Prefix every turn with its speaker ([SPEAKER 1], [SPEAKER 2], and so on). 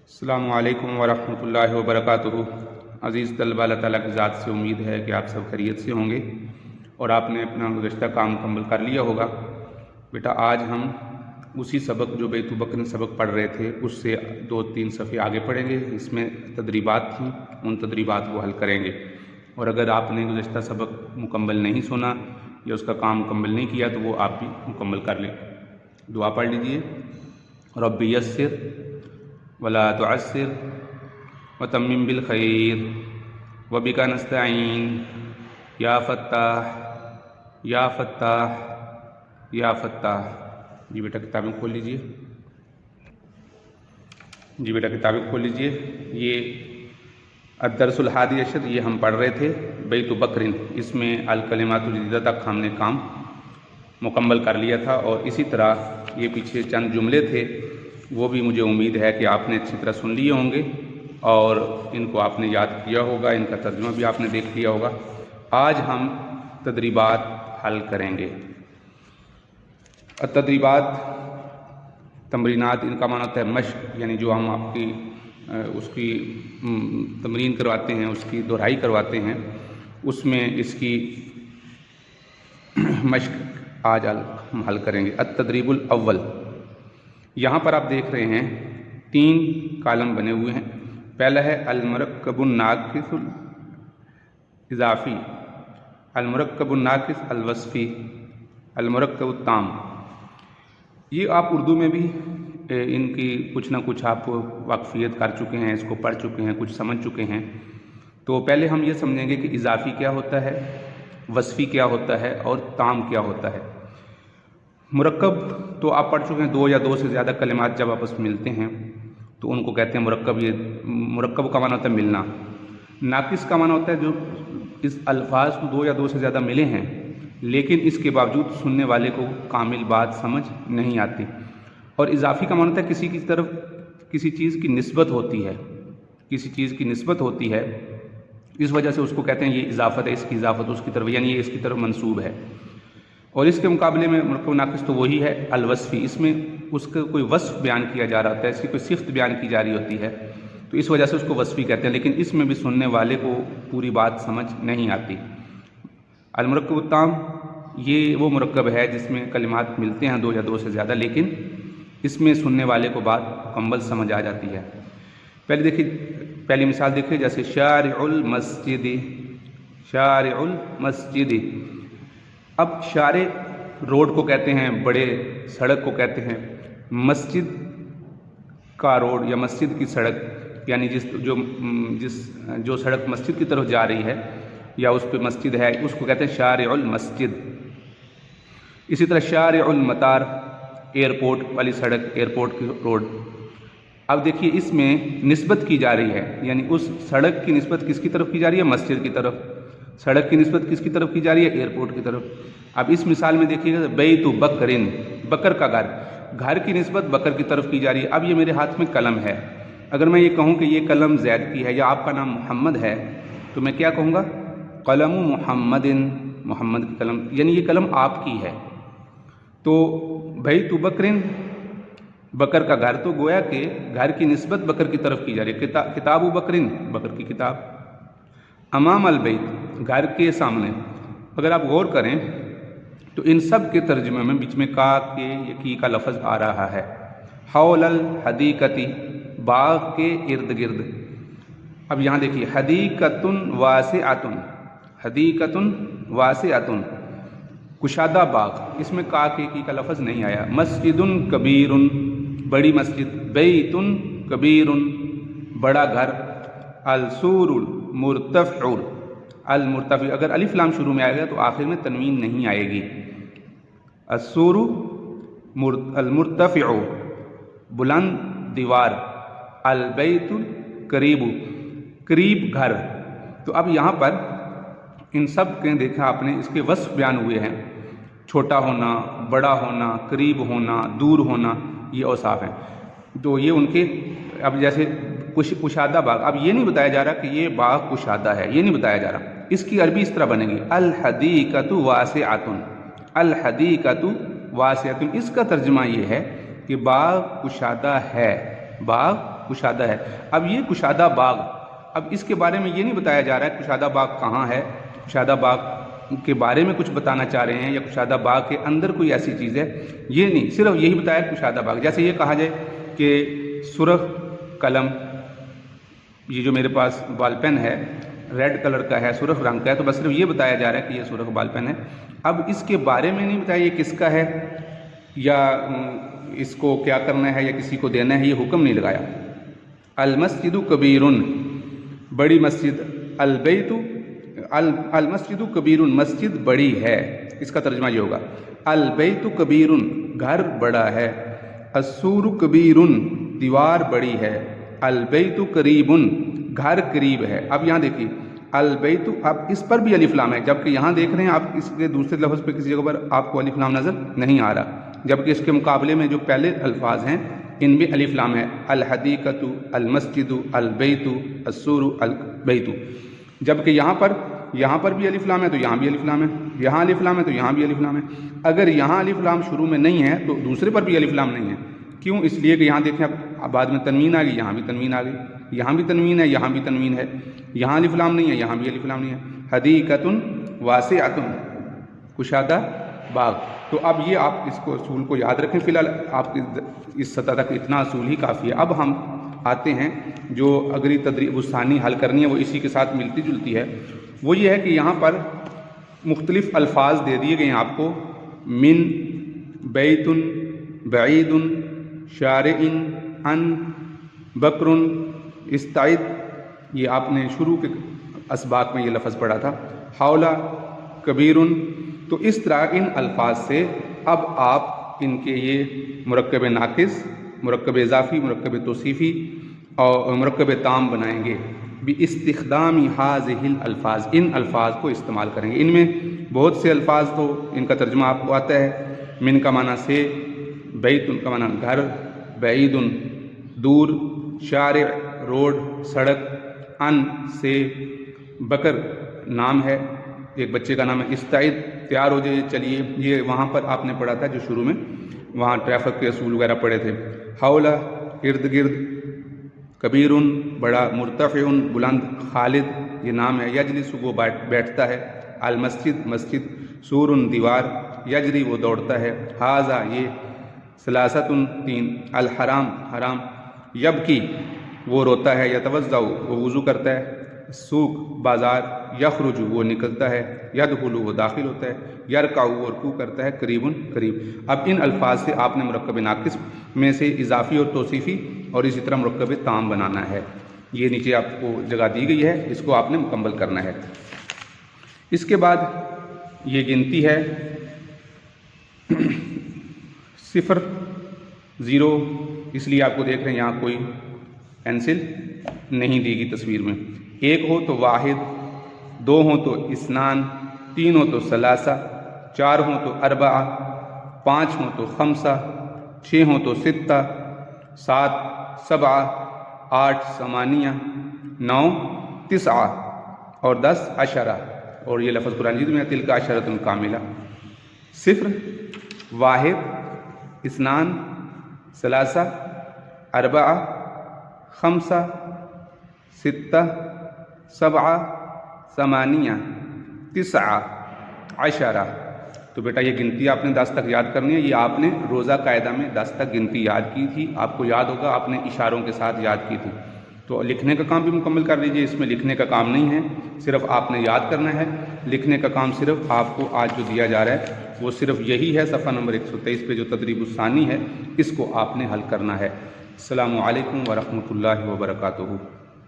[SPEAKER 1] السلام علیکم ورحمۃ اللہ وبرکاتہ۔ عزیز طلبہ، اللہ تعالیٰ کی ذات سے امید ہے کہ آپ سب خیریت سے ہوں گے اور آپ نے اپنا گزشتہ کام مکمل کر لیا ہوگا۔ بیٹا آج ہم اسی سبق جو بیت بکر سبق پڑھ رہے تھے اس سے 2-3 صفحے آگے پڑھیں گے۔ اس میں تدریبات تھیں، ان تدریبات کو حل کریں گے، اور اگر آپ نے گزشتہ سبق مکمل نہیں سنا یا اس کا کام مکمل نہیں کیا تو وہ آپ بھی مکمل کر لیں۔ دعا پڑھ لیجئے۔ رب یسر ولا تعسر وتمم بالخیر وبک نستعین یا فتاح یا فتاح یا فتاح۔ جی بیٹا کتابیں کھول لیجئے۔ یہ الدرس الحادی عشر، یہ ہم پڑھ رہے تھے بیت بکر، اس میں الکلمات الجدیدہ تک ہم نے کام مکمل کر لیا تھا، اور اسی طرح یہ پیچھے چند جملے تھے وہ بھی مجھے امید ہے کہ آپ نے اچھی طرح سن لیے ہوں گے اور ان کو آپ نے یاد کیا ہوگا، ان کا ترجمہ بھی آپ نے دیکھ لیا ہوگا۔ آج ہم تدریبات حل کریں گے۔ تدریبات، تمرینات، ان کا معنی ہوتا ہے مشق، یعنی جو ہم آپ کی اس کی تمرین کرواتے ہیں، اس کی دہرائی کرواتے ہیں، اس میں اس کی مشق آج ہم حل کریں گے۔ التدریب الاول، یہاں پر آپ دیکھ رہے ہیں 3 کالم بنے ہوئے ہیں۔ پہلا ہے المرکب الناقص الاضافی، المرکب الناقص الوصفی، المرکب التام۔ یہ آپ اردو میں بھی ان کی کچھ نہ کچھ آپ واقفیت کر چکے ہیں، اس کو پڑھ چکے ہیں، کچھ سمجھ چکے ہیں۔ تو پہلے ہم یہ سمجھیں گے کہ اضافی کیا ہوتا ہے، وصفی کیا ہوتا ہے، اور تام کیا ہوتا ہے۔ مرکب تو آپ پڑھ چکے ہیں، 2 یا 2 سے زیادہ کلمات جب آپس میں ملتے ہیں تو ان کو کہتے ہیں مرکب۔ یہ مرکب کا معنی ہوتا ہے ملنا۔ ناقص کا معنی ہوتا ہے جو اس الفاظ کو 2 یا 2 سے زیادہ ملے ہیں لیکن اس کے باوجود سننے والے کو کامل بات سمجھ نہیں آتی۔ اور اضافی کا معنی ہوتا ہے کسی کی طرف کسی چیز کی نسبت ہوتی ہے، کسی چیز کی نسبت ہوتی ہے، اس وجہ سے اس کو کہتے ہیں یہ اضافت ہے، اس کی اضافت اس کی طرف، یعنی یہ اس کی طرف منسوب ہے۔ اور اس کے مقابلے میں مرکب ناقص تو وہی ہے الوصفی، اس میں اس کا کوئی وصف بیان کیا جا رہا ہوتا ہے، اس کی کوئی صفت بیان کی جا رہی ہوتی ہے، تو اس وجہ سے اس کو وصفی کہتے ہیں، لیکن اس میں بھی سننے والے کو پوری بات سمجھ نہیں آتی۔ المرکب التام، یہ وہ مرکب ہے جس میں کلمات ملتے ہیں 2 یا 2 سے زیادہ، لیکن اس میں سننے والے کو بات مکمل سمجھ آ جاتی ہے۔ پہلی مثال دیکھیے، جیسے شارع المسجد، شارع المسجد۔ اب شارع روڈ کو کہتے ہیں، بڑے سڑک کو کہتے ہیں، مسجد کا روڈ یا مسجد کی سڑک، یعنی جو سڑک مسجد کی طرف جا رہی ہے یا اس پہ مسجد ہے، اس کو کہتے ہیں شارع المسجد۔ اسی طرح شارع المطار، ایئرپورٹ والی سڑک، ایئرپورٹ کی روڈ۔ اب دیکھیے اس میں نسبت کی جا رہی ہے، یعنی اس سڑک کی نسبت کس کی طرف کی جا رہی ہے؟ مسجد کی طرف۔ سڑک کی نسبت کس کی طرف کی جا رہی ہے؟ ایئرپورٹ کی طرف۔ اب اس مثال میں دیکھیے گا بیت بکرن، بکر کا گھر، گھر کی نسبت بکر کی طرف کی جا رہی ہے۔ اب یہ میرے ہاتھ میں قلم ہے، اگر میں یہ کہوں کہ یہ قلم زید کی ہے یا آپ کا نام محمد ہے تو میں کیا کہوں گا؟ قلم محمد، محمد کی قلم، یعنی یہ قلم آپ کی ہے۔ تو بیت بکرن، بکر کا گھر، تو گویا کہ گھر کی نسبت بکر کی طرف کی جا رہی ہے۔ کتاب بکرن، بکر کی کتاب۔ امام البیت، گھر کے سامنے۔ اگر آپ غور کریں تو ان سب کے ترجمے میں بیچ میں کا کے یا کی کا لفظ آ رہا ہے۔ حول الحدیقتی، باغ کے ارد گرد۔ اب یہاں دیکھیے حدیقۃ واسعۃ، حدیقۃ واسعۃ، کشادہ باغ، اس میں کا کے کی کا لفظ نہیں آیا۔ مسجد کبیر، بڑی مسجد۔ بیت کبیر، بڑا گھر۔ السور المرتفع، المرتفع، اگر الف لام شروع میں آئے گا تو آخر میں تنوین نہیں آئے گی۔ السور المرتفع، بلند دیوار۔ البیت قریب، قریب گھر۔ تو اب یہاں پر ان سب کے دیکھا آپ نے، اس کے وصف بیان ہوئے ہیں، چھوٹا ہونا، بڑا ہونا، قریب ہونا، دور ہونا، یہ اوصاف ہیں۔ تو یہ ان کے، اب جیسے کشادہ باغ، اب یہ نہیں بتایا جا رہا کہ یہ باغ کشادہ ہے، یہ نہیں بتایا جا رہا۔ اس کی عربی اس طرح بنے گی الحدیقۃ واسعۃ، الحدیقۃ واسعۃ۔ اس کا ترجمہ یہ ہے کہ باغ کشادہ ہے، باغ کشادہ ہے۔ اب یہ کشادہ باغ، اب اس کے بارے میں یہ نہیں بتایا جا رہا ہے کشادہ باغ کہاں ہے، کشادہ باغ کے بارے میں کچھ بتانا چاہ رہے ہیں یا کشادہ باغ کے اندر کوئی ایسی چیز ہے، یہ نہیں، صرف یہی بتایا کشادہ باغ۔ جیسے یہ کہا جائے کہ سرخ قلم، یہ جو میرے پاس بال پین ہے ریڈ کلر کا ہے، سرخ رنگ کا ہے، تو بس صرف یہ بتایا جا رہا ہے کہ یہ سرخ بال پین ہے۔ اب اس کے بارے میں نہیں بتایا یہ کس کا ہے یا اس کو کیا کرنا ہے یا کسی کو دینا ہے، یہ حکم نہیں لگایا۔ المسجد کبیر، بڑی مسجد، البیت، المسجد کبیر، مسجد بڑی ہے، اس کا ترجمہ یہ ہوگا۔ البیت کبیر، گھر بڑا ہے۔ السور کبیر، دیوار بڑی ہے۔ البیت قریب، گھر قریب ہے۔ اب یہاں دیکھیے البیت، اب اس پر بھی الف لام ہے، جبکہ یہاں دیکھ رہے ہیں آپ اس کے دوسرے لفظ پہ کسی جگہ پر آپ کو الف لام نظر نہیں آ رہا، جبکہ اس کے مقابلے میں جو پہلے الفاظ ہیں ان میں الف لام ہے۔ الحدیقۃ، المسجد، البیت، السور، البیت۔ جبکہ یہاں پر بھی الف لام ہے تو یہاں بھی الف لام ہے، یہاں الف لام ہے تو یہاں بھی الف لام ہے۔ اگر یہاں الف لام شروع میں نہیں ہے تو دوسرے پر بھی الف لام نہیں ہے، کیوں؟ اس لیے کہ یہاں دیکھیں اب بعد میں تنوین آ گئی، یہاں بھی تنوین آ گئی، یہاں بھی تنوین ہے، یہاں بھی تنوین ہے، یہاں الف لام نہیں ہے، یہاں بھی الف لام نہیں ہے۔ حدیقۃ واسعۃ، کشادہ باغ۔ تو اب یہ آپ اس کو اصول کو یاد رکھیں، فی الحال آپ کی اس سطح تک اتنا اصول ہی کافی ہے۔ اب ہم آتے ہیں جو اگلی تدریب الثانی حل کرنی ہے، وہ اسی کے ساتھ ملتی جلتی ہے۔ وہ یہ ہے کہ یہاں پر مختلف الفاظ دے دیے گئے ہیں آپ کو، من، بیت، بعید، شارع، ان، بکر، استعد، یہ آپ نے شروع کے اسباق میں یہ لفظ پڑھا تھا، حولا، کبیر۔ تو اس طرح ان الفاظ سے اب آپ ان کے یہ مرکب ناقص، مرکب اضافی، مرکب توصیفی اور مرکب تام بنائیں گے باستخدام هذه الالفاظ، ان الفاظ کو استعمال کریں گے۔ ان میں بہت سے الفاظ تو ان کا ترجمہ آپ کو آتا ہے، من کا معنی سے، بیت کا معنی گھر، بعید دور، شارع روڈ سڑک، ان سے بکر نام ہے، ایک بچے کا نام ہے، استعد تیار ہو جائے چلیے، یہ وہاں پر آپ نے پڑھا تھا جو شروع میں وہاں ٹریفک کے اصول وغیرہ پڑھے تھے۔ حولا، ارد گرد، کبیر بڑا، مرتفع بلند، خالد یہ نام ہے، یجلس وہ بیٹھتا ہے، المسجد مسجد، سور دیوار، یجری وہ دوڑتا ہے، ھذا یہ، ثلاثۃ تین، الحرام حرام، یبکی وہ روتا ہے، یتوضأ وہ وضو کرتا ہے، سوق بازار، یخرج وہ نکلتا ہے، یدخل وہ داخل ہوتا ہے، یرکع وہ رکوع کرتا ہے، قریب قریب۔ اب ان الفاظ سے آپ نے مرکب ناقص میں سے اضافی اور توصیفی اور اسی طرح مرکب تام بنانا ہے۔ یہ نیچے آپ کو جگہ دی گئی ہے، اس کو آپ نے مکمل کرنا ہے۔ اس کے بعد یہ گنتی ہے 0 0، اس لیے آپ کو دیکھ رہے ہیں یہاں کوئی پینسل نہیں دی گئی تصویر میں۔ 1 ہو تو واحد، 2 ہوں تو اثنان، 3 ہو تو ثلاثہ، 4 ہوں تو اربعہ، 5 ہوں تو خمسہ، 6 ہوں تو ستہ، 7 سبعہ، 8 ثمانیہ، 9 تسعہ اور 10 عشرہ، اور یہ لفظ قرآن مجید میں ہے تلک عشرۃ کاملہ۔ 0 واحد، اثنان، ثلاثہ، اربعہ، خمسہ، ستہ، سبعہ، ثمانیہ، تسعہ، عشرہ۔ تو بیٹا یہ گنتی آپ نے 10 تک یاد کرنی ہے۔ یہ آپ نے روزہ قاعدہ میں 10 تک گنتی یاد کی تھی، آپ کو یاد ہوگا آپ نے اشاروں کے ساتھ یاد کی تھی۔ تو لکھنے کا کام بھی مکمل کر لیجئے، اس میں لکھنے کا کام نہیں ہے، صرف آپ نے یاد کرنا ہے۔ لکھنے کا کام صرف آپ کو آج جو دیا جا رہا ہے وہ صرف یہی ہے، صفحہ نمبر 123 پہ جو تدریب الثانی ہے اس کو آپ نے حل کرنا ہے۔ السلام علیکم ورحمۃ اللہ وبرکاتہ۔